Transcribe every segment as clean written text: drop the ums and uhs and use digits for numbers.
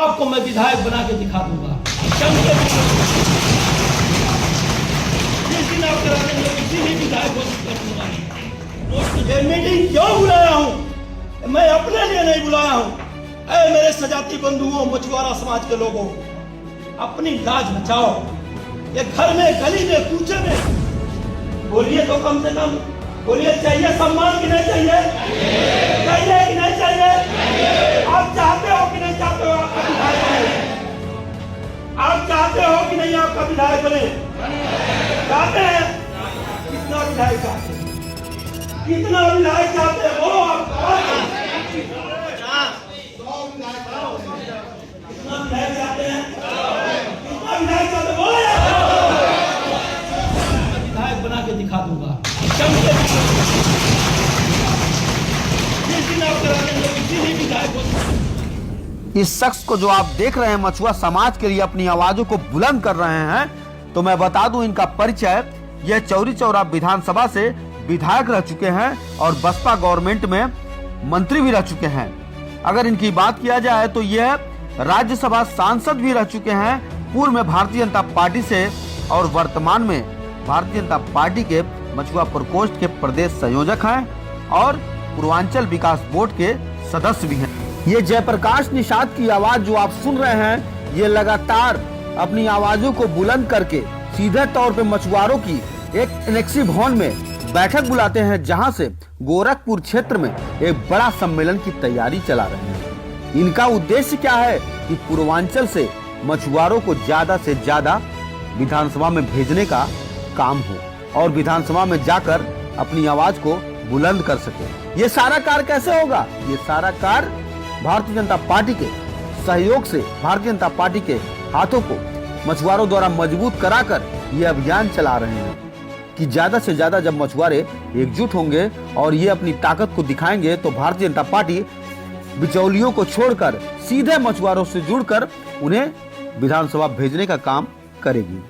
आपको मैं विधायक बना के दिखा दूंगा। जिस दिन आप करा देंगे किसी भी विधायक को कर दूंगा। ये मीटिंग क्यों बुलाया हूँ? मैं अपने लिए नहीं बुलाया हूँ। ऐ मेरे सजाती बंधुओं, मछुआरा समाज के लोगों, अपनी लाज बचाओ। ये घर में, गली में, कूचे में बोलिए तो कम से कम बोलिए, चाहिए सम्मान कि नहीं चाहिए? चाहिए कि नहीं चाहिए? आप चाहते हो कि नहीं चाहते हो आपका विधायक बने? आप चाहते हो कि नहीं आपका विधायक बने? चाहते हैं? कितना विधायक चाहते हैं? कितना विधायक चाहते हैं? बोलो आप। कितना विधायक चाहते हैं? कितना विधायक चाहते हैं? बोलो यार। विधायक बना के दिखा दूंगा। इस शख्स को जो आप देख रहे हैं मछुआ समाज के लिए अपनी आवाजों को बुलंद कर रहे हैं, तो मैं बता दूं इनका परिचय, यह चौरी चौरा विधानसभा से विधायक रह चुके हैं और बसपा गवर्नमेंट में मंत्री भी रह चुके हैं। अगर इनकी बात किया जाए तो यह राज्यसभा सांसद भी रह चुके हैं। पूर्व में भारतीय जनता पार्टी से और वर्तमान में भारतीय जनता पार्टी के मछुआ प्रकोष्ठ के प्रदेश संयोजक हैं और पूर्वांचल विकास बोर्ड के सदस्य भी हैं। ये जयप्रकाश निषाद की आवाज जो आप सुन रहे हैं, ये लगातार अपनी आवाजों को बुलंद करके सीधे तौर पे मछुआरों की एक एनेक्सी भवन में बैठक बुलाते हैं, जहां से गोरखपुर क्षेत्र में एक बड़ा सम्मेलन की तैयारी चला रहे हैं। इनका उद्देश्य क्या है कि पूर्वांचल से मछुआरों को ज्यादा से ज्यादा विधानसभा में भेजने का काम हो और विधानसभा में जाकर अपनी आवाज को बुलंद कर सके। ये सारा कार्य कैसे होगा? ये सारा कार्य भारतीय जनता पार्टी के सहयोग से, भारतीय जनता पार्टी के हाथों को मछुआरों द्वारा मजबूत कराकर ये अभियान चला रहे हैं कि ज्यादा से ज्यादा जब मछुआरे एकजुट होंगे और ये अपनी ताकत को दिखाएंगे, तो भारतीय जनता पार्टी बिचौलियों को छोड़कर सीधे मछुआरों से जुड़कर उन्हें विधानसभा भेजने का काम करेगी।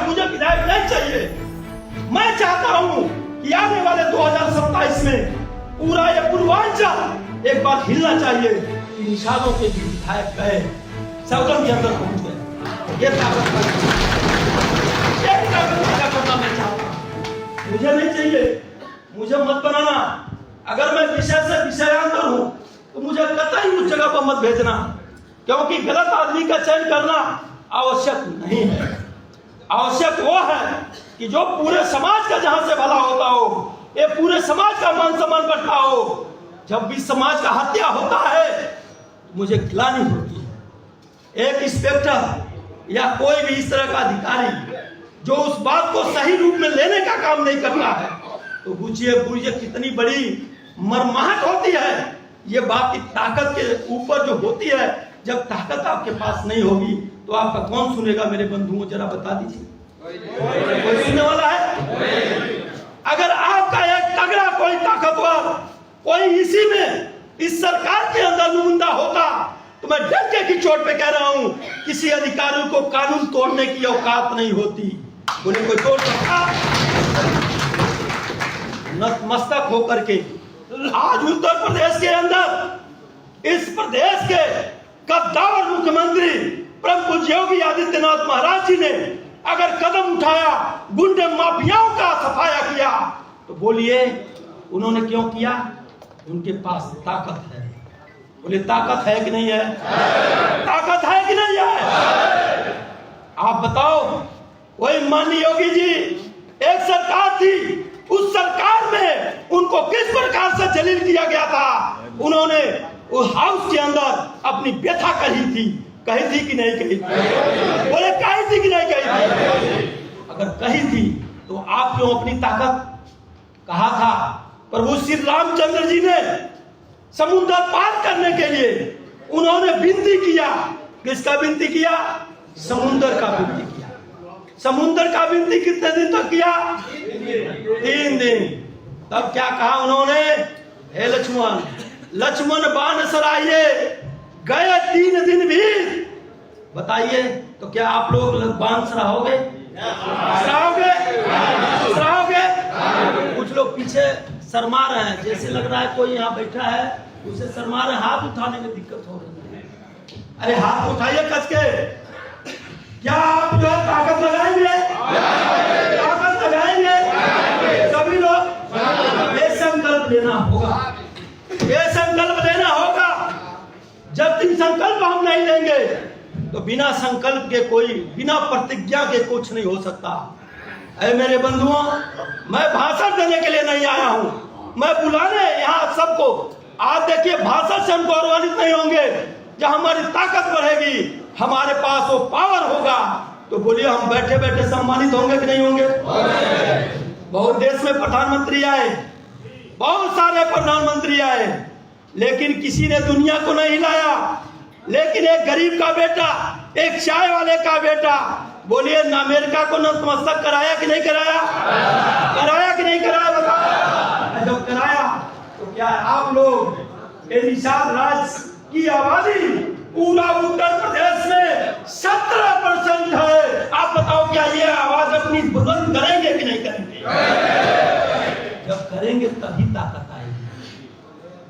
मुझे विधायक नहीं चाहिए। मैं चाहता हूं कि आने वाले 2027 में पूरा ये पूर्वांचल एक बार हिलना चाहिए। निषादों के विधायक गए, सदन के अंदर पहुंच गए। ये ताकत करना मैं चाहता हूं। मुझे नहीं चाहिए, मुझे मत बनाना। अगर मैं विषय से विषयांतर हूं तो मुझे कतई उस जगह पर मत भेजना, क्योंकि गलत आदमी का चयन करना आवश्यक नहीं है। आवश्यक वो है कि जो पूरे समाज का जहां से भला होता हो, ये पूरे समाज का मान सम्मान बढ़ता हो। जब भी समाज का हत्या होता है तो मुझे गिलानी होती है। एक इंस्पेक्टर या कोई भी इस तरह का अधिकारी जो उस बात को सही रूप में लेने का काम नहीं करता है, तो बुझिए कितनी बड़ी मरमाहट होती है। ये बात की ताकत के ऊपर जो होती है, जब ताकत आपके पास नहीं होगी तो आपका कौन सुनेगा? मेरे बंधुओं जरा बता दीजिए, कोई सुनने वाला है? अगर आपका एक तगड़ा कोई ताकतवर कोई इसी में इस सरकार के अंदर नुमाइंदा होता, तो मैं डंके की चोट पे कह रहा हूं, किसी अधिकारी को कानून तोड़ने की औकात नहीं होती। बोले कोई तोड़ सकता? नतमस्तक होकर के आज उत्तर प्रदेश के अंदर, इस प्रदेश के कद्दावर मुख्यमंत्री परम पूज्य योगी आदित्यनाथ महाराज जी ने अगर कदम उठाया, गुंडे माफियाओं का सफाया किया, तो बोलिए उन्होंने क्यों किया? उनके पास ताकत है। बोले ताकत है कि नहीं है? ताकत है कि नहीं है? आप बताओ। वही माननीय योगी जी, एक सरकार थी, उस सरकार में उनको किस प्रकार से जलील किया गया था। उन्होंने उस हाउस के अंदर अपनी व्यथा कही थी कि नहीं कही थी? बोले कही थी कि नहीं कही थी? अगर कही थी तो आप क्यों अपनी ताकत? कहा था प्रभु श्री रामचंद्र जी ने समुद्र पार करने के लिए उन्होंने विनती किया। किसका विनती किया? समुद्र का विनती किया। समुद्र का विनती कितने दिन तक किया? 3 दिन। तब क्या कहा उन्होंने? हे लक्ष्मण बाण सराइए, गए 3 दिन भी। बताइए तो क्या आप लोग बाण सराहोगे? सराहोगे? कुछ लोग पीछे शर्मा रहे हैं, जैसे लग रहा है कोई यहाँ बैठा है उसे शर्मा रहे, हाथ उठाने में दिक्कत हो रही है। अरे हाथ उठाइए कस के। क्या आप जो है ताकत लगाएंगे? ताकत लगाएंगे सभी लोग। ये संकल्प लेना होगा, ये संकल्प लेना होगा। जब तक संकल्प हम नहीं लेंगे तो बिना संकल्प के कोई, बिना प्रतिज्ञा के कुछ नहीं हो सकता। अरे मेरे बंधुओं, मैं भाषण देने के लिए नहीं आया हूं, मैं बुलाने यहाँ सबको। आज देखिए, भाषण से हम गौरवान्वित नहीं होंगे। जब हमारी ताकत बढ़ेगी, हमारे पास वो पावर होगा, तो बोलिए हम बैठे बैठे सम्मानित होंगे कि नहीं होंगे? बहुत देश में प्रधानमंत्री आए, बहुत सारे प्रधानमंत्री आए, लेकिन किसी ने दुनिया को नहीं हिलाया। लेकिन एक गरीब का बेटा, एक चाय वाले का बेटा, बोलिए न अमेरिका को नतमस्तक कराया कि नहीं कराया? कराया कि नहीं कराया? बताओ। जब कराया तो क्या आप लोग, ये निषाद राज की आबादी पूरा उत्तर प्रदेश में 17% है। आप बताओ, क्या ये आवाज अपनी बुलंद करेंगे कि नहीं करेंगे? जब करेंगे तभी ताकत आएगी,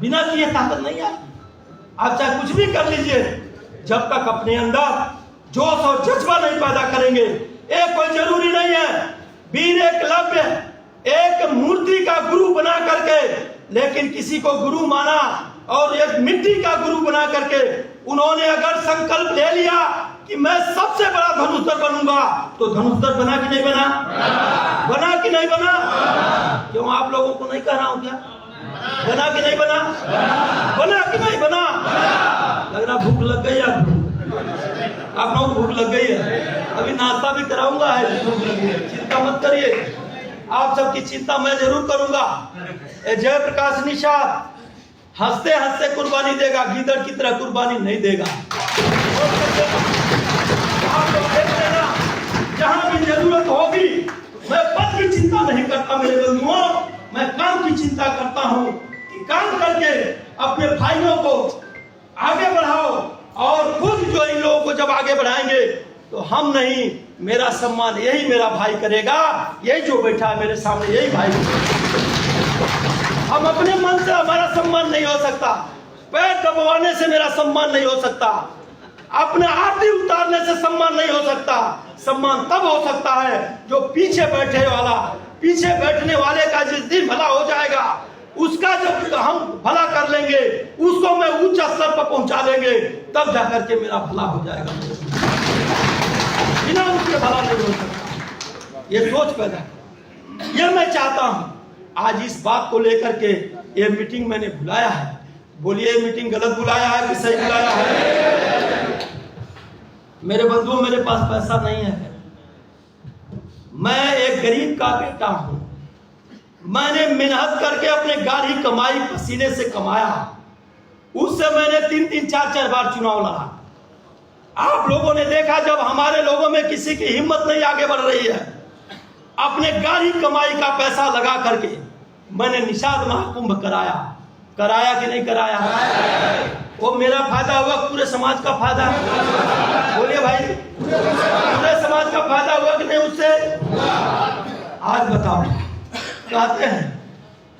बिना किए ताकत नहीं आएगी। आप चाहे कुछ भी कर लीजिए, जब तक अपने अंदर जोश और जज्बा नहीं पैदा करेंगे। एक कोई जरूरी नहीं है वीर एकलव्य एक मूर्ति का गुरु बना करके, लेकिन किसी को गुरु माना और एक मिट्टी का गुरु बना करके उन्होंने अगर संकल्प ले लिया कि मैं सबसे बड़ा धनुषधर बनूंगा, तो धनुषधर बना कि नहीं बना? बना कि नहीं बना? क्यों आप लोगों को नहीं कह रहा हूं क्या? बना कि नहीं बना? बना कि नहीं बना? लग रहा भूख लग गई है। आप लोगों को भूख लग गई है, अभी नाश्ता भी कराऊंगा है। चिंता मत करिए, आप सबकी चिंता मैं जरूर करूंगा। जयप्रकाश निषाद हंसते हंसते कुर्बानी देगा, गीदड़ की तरह कुर्बानी नहीं देगा। आप लोग देख लेना, जहां भी जरूरत होगी, मैं पद की चिंता नहीं करता मेरे बंधुओं, मैं काम की चिंता करता हूं कि काम करके अपने भाइयों को आगे बढ़ाओ। और खुद जो इन लोगों को जब आगे बढ़ाएंगे तो हम नहीं, मेरा सम्मान यही मेरा भाई करेगा। यही जो बैठा है मेरे सामने, यही भाई। हम अपने मन से हमारा सम्मान नहीं हो सकता, पैर दबाने से मेरा सम्मान नहीं हो सकता, अपने आरती उतारने से सम्मान नहीं हो सकता। सम्मान तब हो सकता है जो पीछे बैठे वाला, पीछे बैठने वाले का जिस दिन भला हो जाएगा, उसका जब हम भला कर लेंगे, उसको मैं उच्च स्तर पर पहुंचा देंगे, तब जाकर के मेरा भला हो जाएगा। बिना उसके भला नहीं हो सकता। ये सोच पैदा, ये मैं चाहता हूं। आज इस बात को लेकर के ये मीटिंग मैंने बुलाया है। बोलिए, मीटिंग गलत बुलाया है कि सही बुलाया है? मेरे बंधुओं, मेरे पास पैसा नहीं है, मैं एक गरीब का बेटा हूं। मैंने मेहनत करके अपने गाढ़ी कमाई पसीने से कमाया, उससे मैंने 3-3, 4-4 बार चुनाव लड़ा। आप लोगों ने देखा, जब हमारे लोगों में किसी की हिम्मत नहीं आगे बढ़ रही है, अपने गाढ़ी कमाई का पैसा लगा करके मैंने निषाद महाकुंभ कराया। कराया कि नहीं कराया? वो मेरा फायदा हुआ, पूरे समाज का फायदा। बोलिए भाई, पूरे समाज का फायदा हुआ कि नहीं उससे? आज बताओ, कहते हैं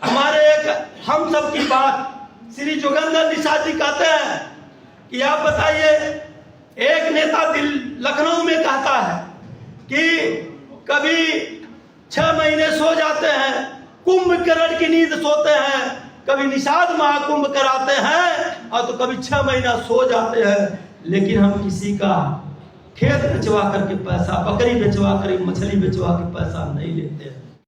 हमारे एक हम सब की बात श्री जोगेंद्र निषाद जी कहते हैं कि आप बताइए, एक नेता लखनऊ में कहता है कि कभी 6 महीने सो जाते हैं, कुंभकर्ण की नींद सोते हैं, कभी निषाद महाकुंभ कराते हैं, और तो कभी 6 महीना सो जाते हैं। लेकिन हम किसी का खेत बेचवा करके पैसा, बकरी बेचवा कर, मछली बेचवा के पैसा नहीं लेते हैं।